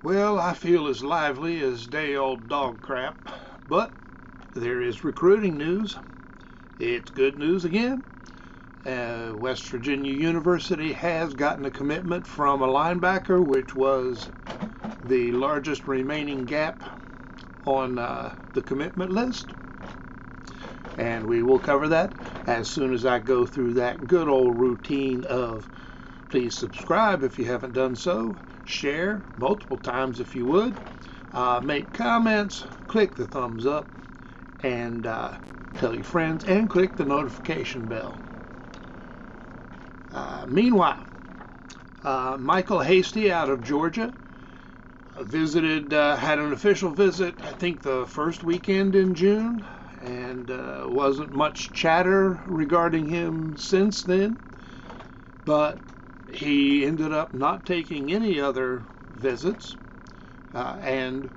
Well, I feel as lively as day-old dog crap, but there is recruiting news. It's good news again. West Virginia University has gotten a commitment from a linebacker, which was the largest remaining gap on the commitment list. And we will cover that as soon as I go through that good old routine of please subscribe if you haven't done so, share multiple times if you would, make comments, click the thumbs up, and tell your friends, and click the notification bell. Meanwhile, Michael Hastie out of Georgia visited, had an official visit, I think the first weekend in June, and wasn't much chatter regarding him since then, but he ended up not taking any other visits and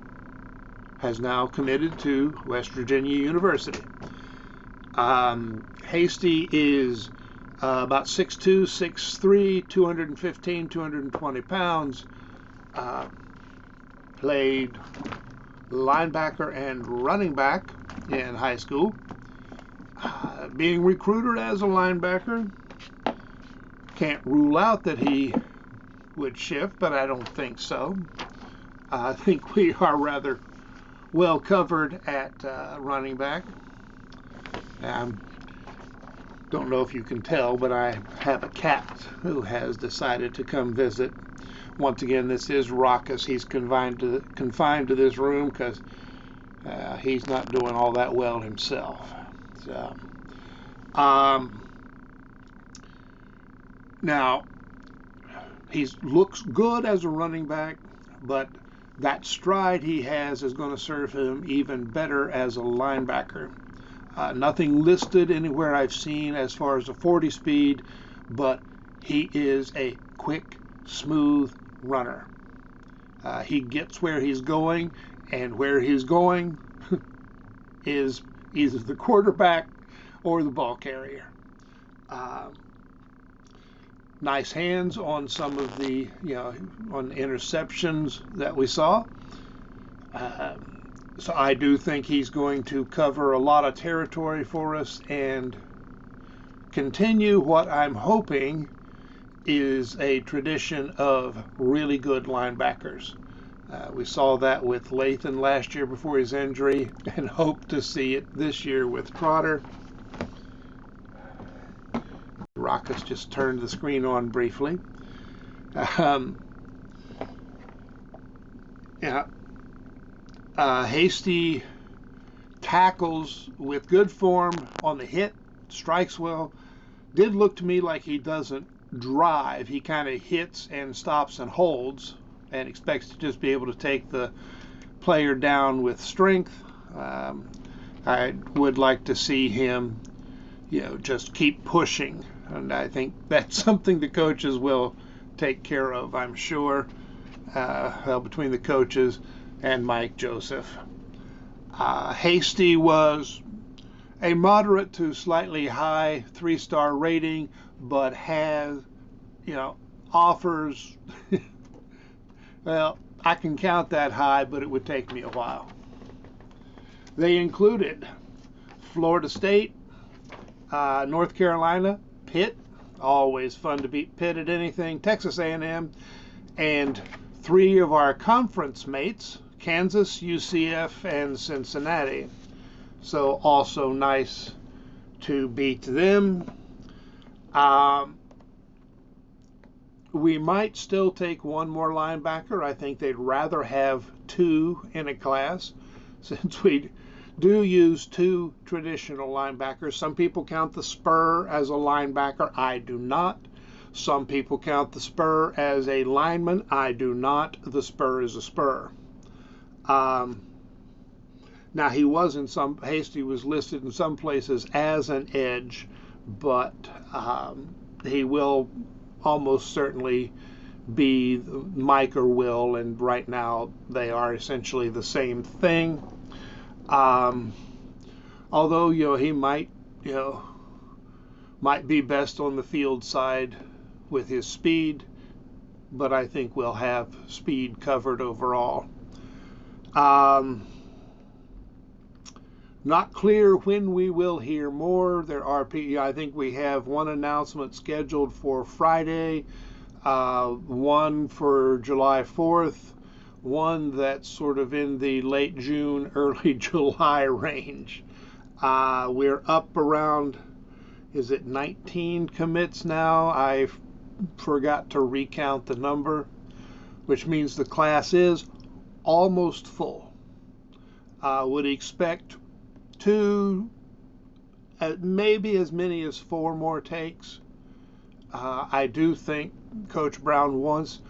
has now committed to West Virginia University. Hastie is about 6'2", 6'3", 215, 220 pounds. Played linebacker and running back in high school. Being recruited as a linebacker, can't rule out that he would shift, but I don't think so. I think we are rather well covered at running back. Don't know if you can tell, but I have a cat who has decided to come visit. Once again, this is raucous. He's confined to this room because he's not doing all that well himself. So, now he looks good as a running back, but that stride he has is going to serve him even better as a linebacker. Nothing listed anywhere I've seen as far as a 40 speed, but he is a quick, smooth runner. He gets where he's going, and where he's going is either the quarterback or the ball carrier. Nice hands on some of the, on the interceptions that we saw. So I do think he's going to cover a lot of territory for us and continue what I'm hoping is a tradition of really good linebackers. We saw that with Lathan last year before his injury, and hope to see it this year with Trotter. Raucous just turned the screen on briefly. Hastie tackles with good form on the hit, strikes well. Did look to me like he doesn't drive. He kind of hits and stops and holds and expects to just be able to take the player down with strength. I would like to see him, just keep pushing. And I think that's something the coaches will take care of, I'm sure, between the coaches and Mike Joseph. Hastie was a moderate to slightly high 3-star rating, but has, offers, well, I can count that high, but it would take me a while. They included Florida State, North Carolina, Pitt, always fun to beat Pitt at anything, Texas A&M, and 3 of our conference mates, Kansas, UCF, and Cincinnati. So also nice to beat them. We might still take one more linebacker. I think they'd rather have 2 in a class, since we do use 2 traditional linebackers. Some people count the spur as a linebacker. I do not. Some people count the spur as a lineman. I do not. The spur is a spur. Now Hastie was listed in some places as an edge, but he will almost certainly be Mike or Will, and right now they are essentially the same thing. Although he might be best on the field side with his speed, but I think we'll have speed covered overall. Not clear when we will hear more. I think we have one announcement scheduled for Friday, one for July 4th, one that's sort of in the late June, early July range. We're up around, is it 19 commits now? I forgot to recount the number, which means the class is almost full. Would expect two, maybe as many as 4 more takes. I do think Coach Brown wants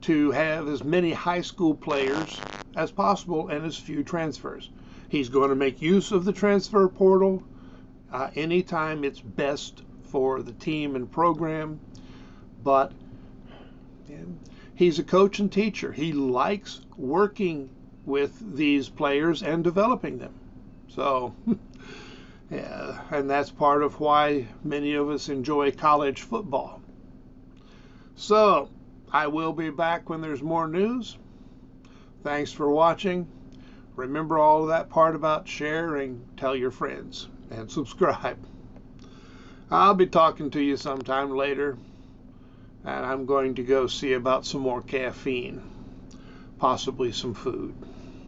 to have as many high school players as possible and as few transfers. He's going to make use of the transfer portal anytime it's best for the team and program, but he's a coach and teacher. He likes working with these players and developing them. So, yeah, and that's part of why many of us enjoy college football. So, I will be back when there's more news. Thanks for watching. Remember all of that part about sharing, tell your friends, and subscribe. I'll be talking to you sometime later, and I'm going to go see about some more caffeine, possibly some food.